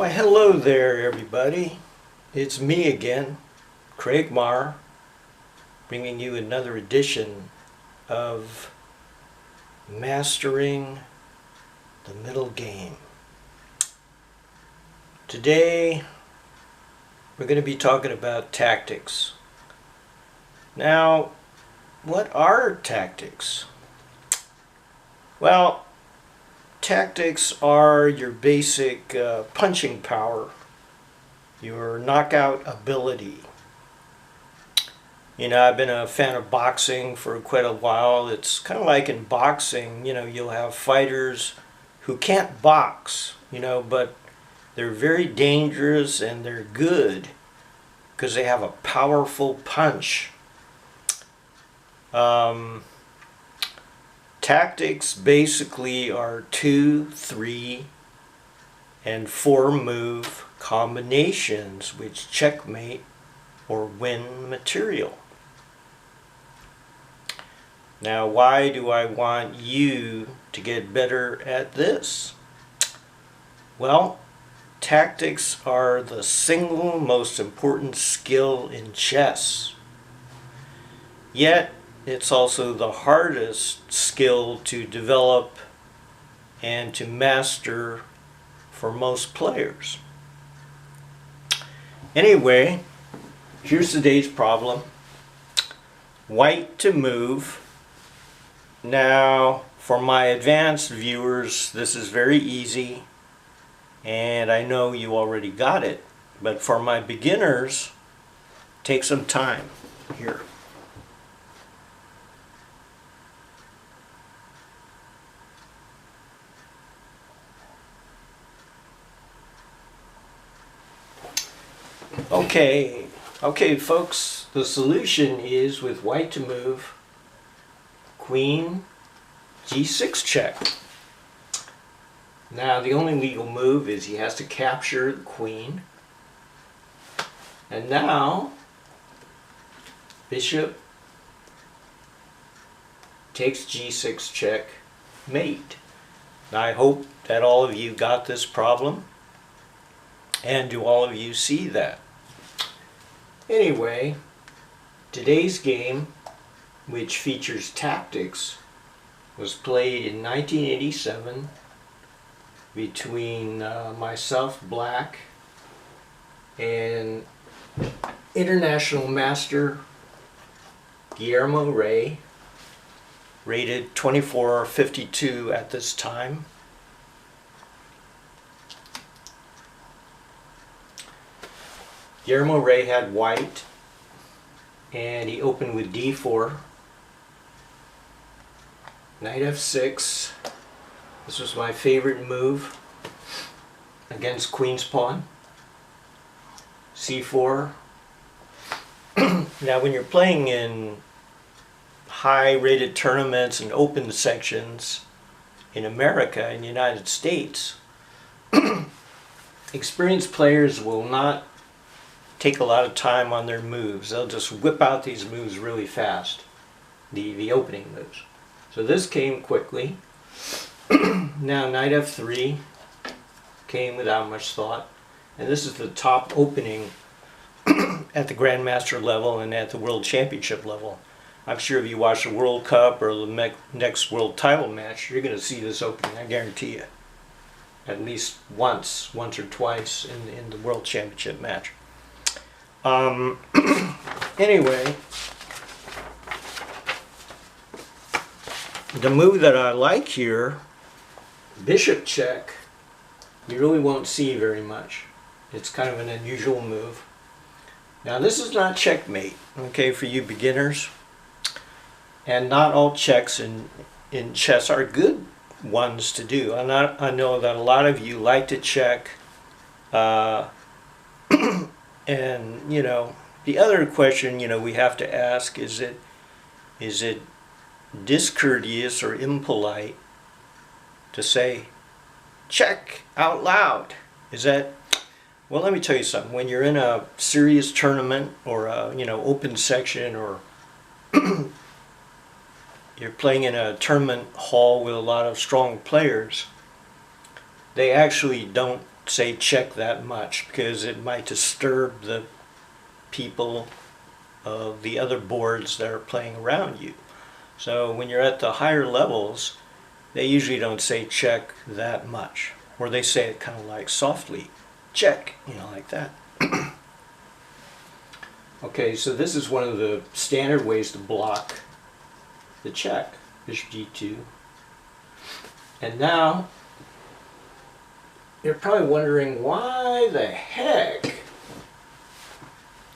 Why, hello there, everybody. It's me again, Craig Marr, bringing you another edition of Mastering the Middle Game. Today, we're going to be talking about tactics. Now, what are tactics? Well, tactics are your basic punching power, your knockout ability. You know, I've been a fan of boxing for quite a while. It's kind of like in boxing, you know, you'll have fighters who can't box, you know, but they're very dangerous and they're good because they have a powerful punch. Tactics basically are 2, 3, and 4 move combinations which checkmate or win material. Now, why do I want you to get better at this? Well, tactics are the single most important skill in chess. Yet, it's also the hardest skill to develop and to master for most players. Anyway, here's today's problem. White to move. Now, for my advanced viewers, this is very easy, and I know you already got it. But for my beginners, take some time here. Okay, folks, the solution is with white to move, queen, g6 check. Now, the only legal move is he has to capture the queen. And now, bishop takes g6 check, mate. Now, I hope that all of you got this problem. And do all of you see that? Anyway, today's game, which features tactics, was played in 1987 between myself, Black, and International Master Rey, rated 2452 at this time. Rey had white, and he opened with d4, knight f6. This was my favorite move against queen's pawn. c4. Now, when you're playing in high-rated tournaments and open sections in America and the United States, experienced players will not take a lot of time on their moves. They'll just whip out these moves really fast, the opening moves. So this came quickly. Now knight f3 came without much thought, and this is the top opening at the Grandmaster level and at the World Championship level. I'm sure if you watch the World Cup or the next World title match, you're going to see this opening, I guarantee you. At least once or twice in the World Championship match. Anyway, the move that I like here, bishop check, you really won't see very much. It's kind of an unusual move. Now, this is not checkmate, okay, for you beginners. And not all checks in chess are good ones to do. I know that a lot of you like to check. And, you know, the other question, you know, we have to ask, is it discourteous or impolite to say, check out loud? Is that, well, let me tell you something. When you're in a serious tournament or a, you know, open section, or you're playing in a tournament hall with a lot of strong players, they actually don't say check that much because it might disturb the people of the other boards that are playing around you. So when you're at the higher levels, they usually don't say check that much, or they say it kind of like softly, check, you know, like that. Okay, so this is one of the standard ways to block the check, bishop g2. And now, you're probably wondering, why the heck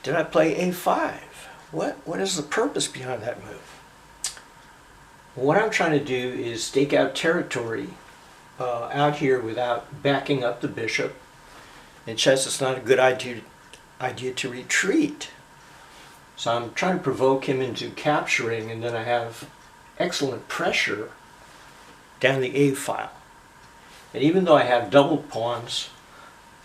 did I play a5? What is the purpose behind that move? What I'm trying to do is stake out territory out here without backing up the bishop. In chess, it's not a good idea to retreat. So I'm trying to provoke him into capturing, and then I have excellent pressure down the A file. And even though I have double pawns,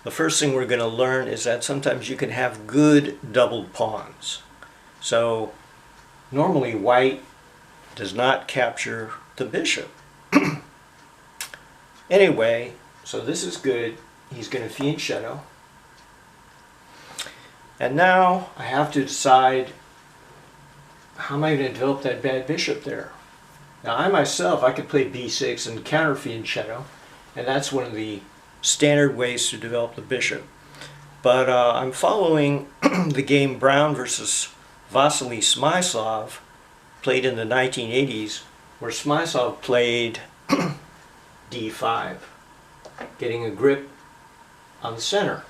the first thing we're going to learn is that sometimes you can have good doubled pawns. So normally white does not capture the bishop. Anyway, so this is good. He's going to fianchetto. And now I have to decide, how am I going to develop that bad bishop there? Now I myself, I could play b6 and counter fianchetto, and that's one of the standard ways to develop the bishop. But I'm following the game Brown versus Vasily Smyslov, played in the 1980s, where Smyslov played d5, getting a grip on the center.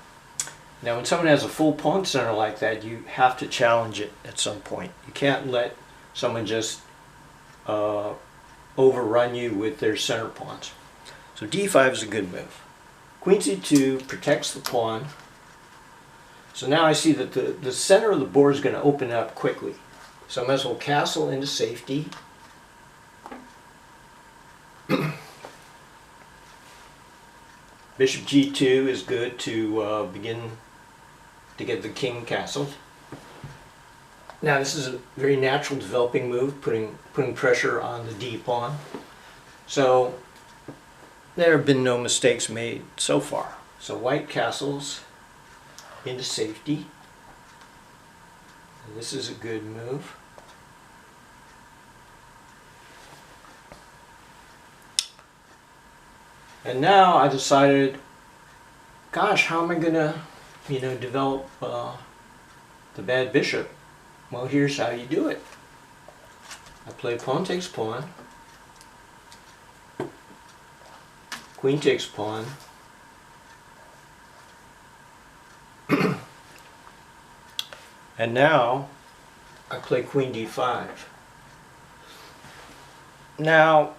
Now when someone has a full pawn center like that, you have to challenge it at some point. You can't let someone just overrun you with their center pawns. So d5 is a good move. Queen c2 protects the pawn. So now I see that the center of the board is going to open up quickly. So I might as well castle into safety. Bishop g2 is good to begin to get the king castled. Now this is a very natural developing move, putting pressure on the d pawn. So there have been no mistakes made so far. So white castles into safety. And this is a good move. And now I decided, gosh, how am I going to, develop the bad bishop? Well, here's how you do it. I play pawn takes pawn, queen takes pawn, and now I play queen d5. Now,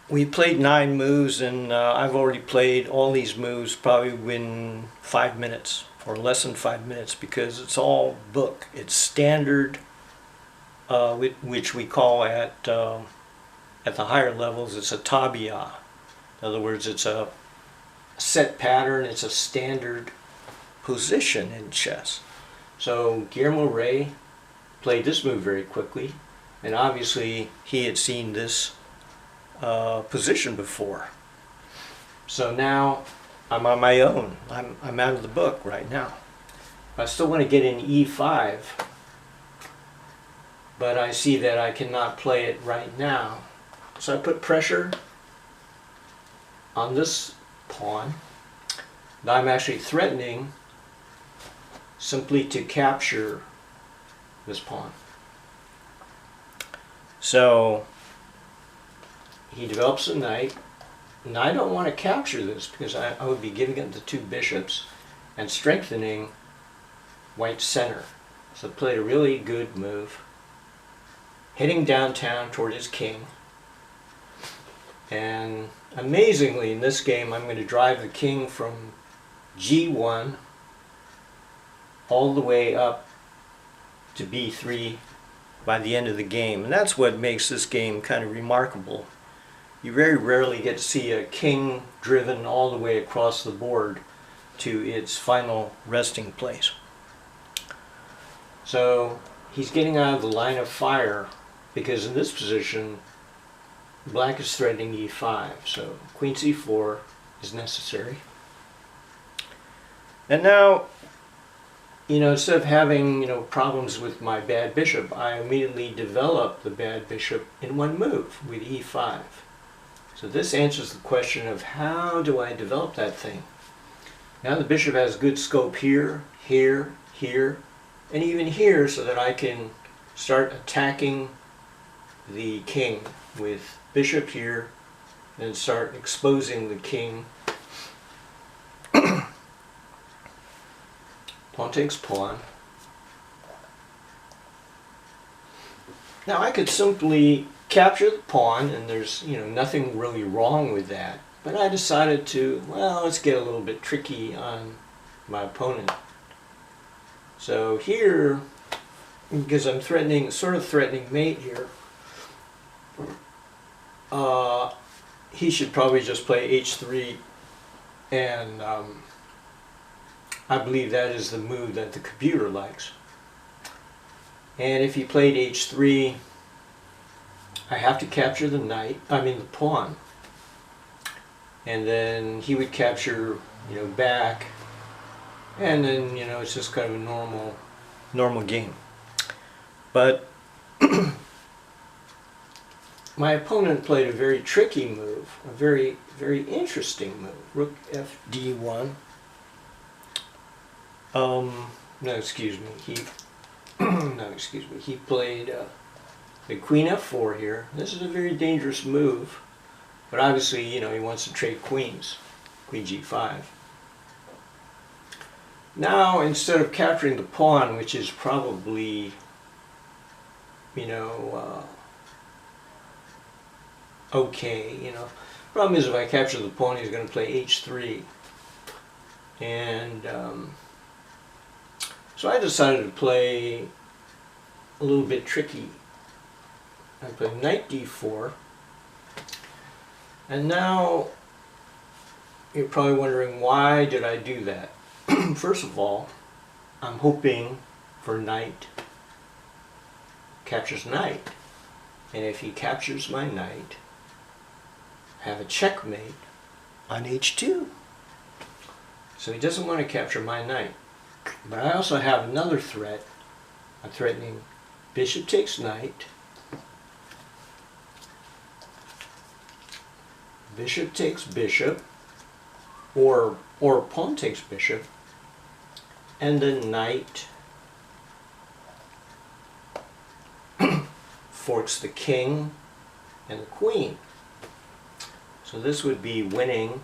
we played 9 moves, and I've already played all these moves probably within 5 minutes or less than 5 minutes, because it's all book. It's standard, which we call at the higher levels, it's a tabia. In other words, it's a set pattern, it's a standard position in chess. So Guillermo Rey played this move very quickly, and obviously he had seen this position before. So now I'm on my own. I'm out of the book right now. I still want to get in e5, but I see that I cannot play it right now. So I put pressure on this pawn. Now I'm actually threatening simply to capture this pawn. So he develops a knight, and I don't want to capture this because I would be giving it the 2 bishops and strengthening white's center. So played a really good move, heading downtown toward his king. And amazingly, in this game, I'm going to drive the king from g1 all the way up to b3 by the end of the game. And that's what makes this game kind of remarkable. You very rarely get to see a king driven all the way across the board to its final resting place. So he's getting out of the line of fire, because in this position black is threatening e5, so queen c4 is necessary. And now, instead of having, problems with my bad bishop, I immediately develop the bad bishop in one move with e5. So this answers the question of how do I develop that thing? Now the bishop has good scope here, here, here, and even here, so that I can start attacking the king with bishop here and start exposing the king. Pawn takes pawn. Now I could simply capture the pawn, and there's nothing really wrong with that. But I decided to, let's get a little bit tricky on my opponent. So here, because I'm sort of threatening mate here, he should probably just play h3, and I believe that is the move that the computer likes. And if he played h3, I have to capture the the pawn. And then he would capture, back, and then, it's just kind of a normal game. But my opponent played a very tricky move, a very, very interesting move. Rook fd1. He played the queen f4 here. This is a very dangerous move, but obviously, he wants to trade queens. Queen g5. Now, instead of capturing the pawn, which is probably, okay, problem is if I capture the pawn, he's going to play h3. And so I decided to play a little bit tricky. I played knight d4. And now you're probably wondering, why did I do that? First of all, I'm hoping for knight captures knight. And if he captures my knight, I have a checkmate on h2. So he doesn't want to capture my knight. But I also have another threat. I'm threatening bishop takes knight, bishop takes bishop, or pawn takes bishop, and then knight forks the king and the queen. So this would be winning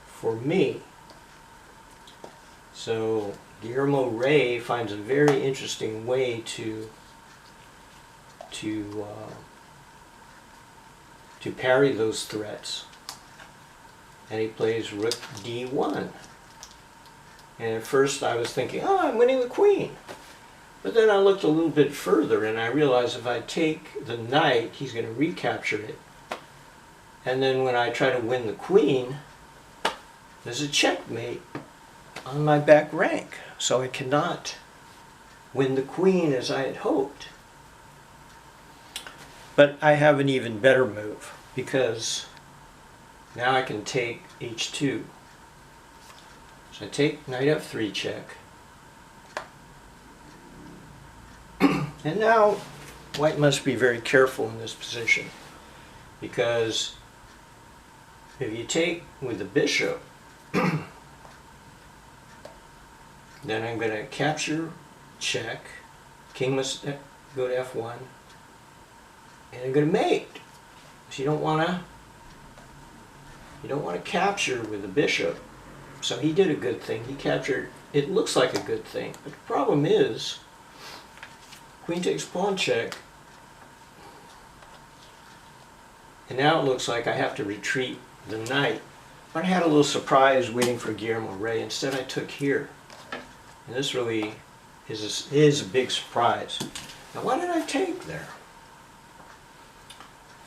for me. So Guillermo Rey finds a very interesting way to parry those threats, and he plays rook d1. And at first I was thinking, I'm winning the queen. But then I looked a little bit further, and I realized if I take the knight, he's going to recapture it. And then when I try to win the queen, there's a checkmate on my back rank. So I cannot win the queen as I had hoped. But I have an even better move, because now I can take h2. So I take knight f3 check. And now white must be very careful in this position, because if you take with the bishop, then I'm going to capture, check, king must go to f1, and I'm going to mate. So you don't want to capture with the bishop. So he did a good thing. He captured. It looks like a good thing, but the problem is queen takes pawn check, and now it looks like I have to retreat the knight. But I had a little surprise waiting for Guillermo Rey. Instead I took here. And this really is a big surprise. Now why did I take there?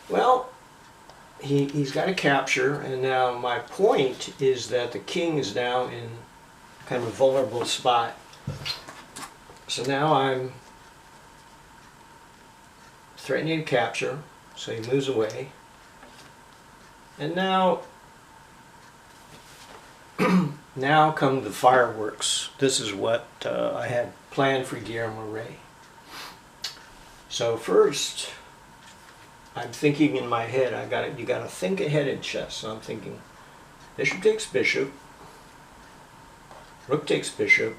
Well, he's got a capture, and now my point is that the king is now in kind of a vulnerable spot. So now I'm threatening to capture, so he moves away. And now Now come the fireworks. This is what I had planned for Guillermo Rey. So first, I'm thinking in my head, you gotta think ahead in chess. So I'm thinking, bishop takes bishop, rook takes bishop,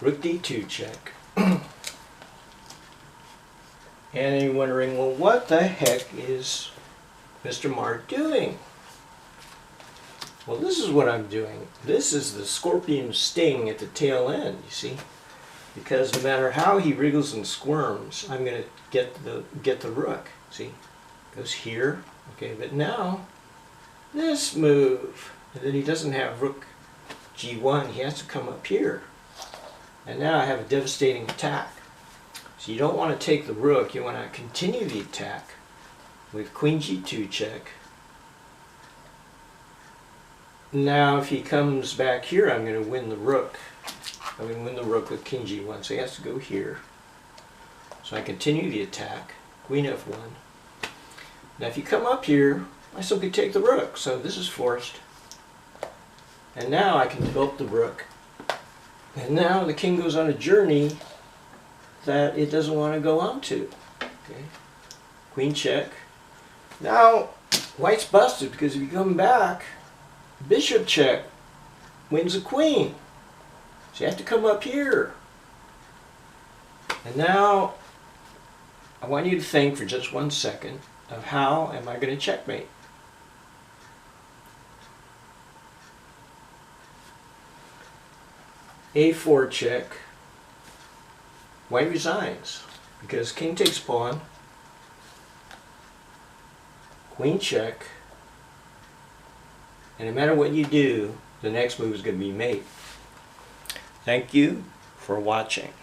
rook d2 check. And you're wondering, well, what the heck is Mr. Mar doing? Well, this is what I'm doing. This is the scorpion sting at the tail end, you see? Because no matter how he wriggles and squirms, I'm going to get the rook. See? Goes here. Okay, but now this move. And then he doesn't have rook g1. He has to come up here. And now I have a devastating attack. So you don't want to take the rook. You want to continue the attack with queen g2 check. Now if he comes back here, I'm going to win the rook. I'm going to win the rook with king g1, so he has to go here. So I continue the attack, queen f1. Now if you come up here, I still can take the rook, so this is forced. And now I can develop the rook. And now the king goes on a journey that it doesn't want to go on to. Okay. Queen check. Now white's busted because if you come back, bishop check wins the queen. So you have to come up here. And now I want you to think for just 1 second of how am I going to checkmate. A4 check. White resigns because king takes pawn. Queen check. And no matter what you do, the next move is going to be mate. Thank you for watching.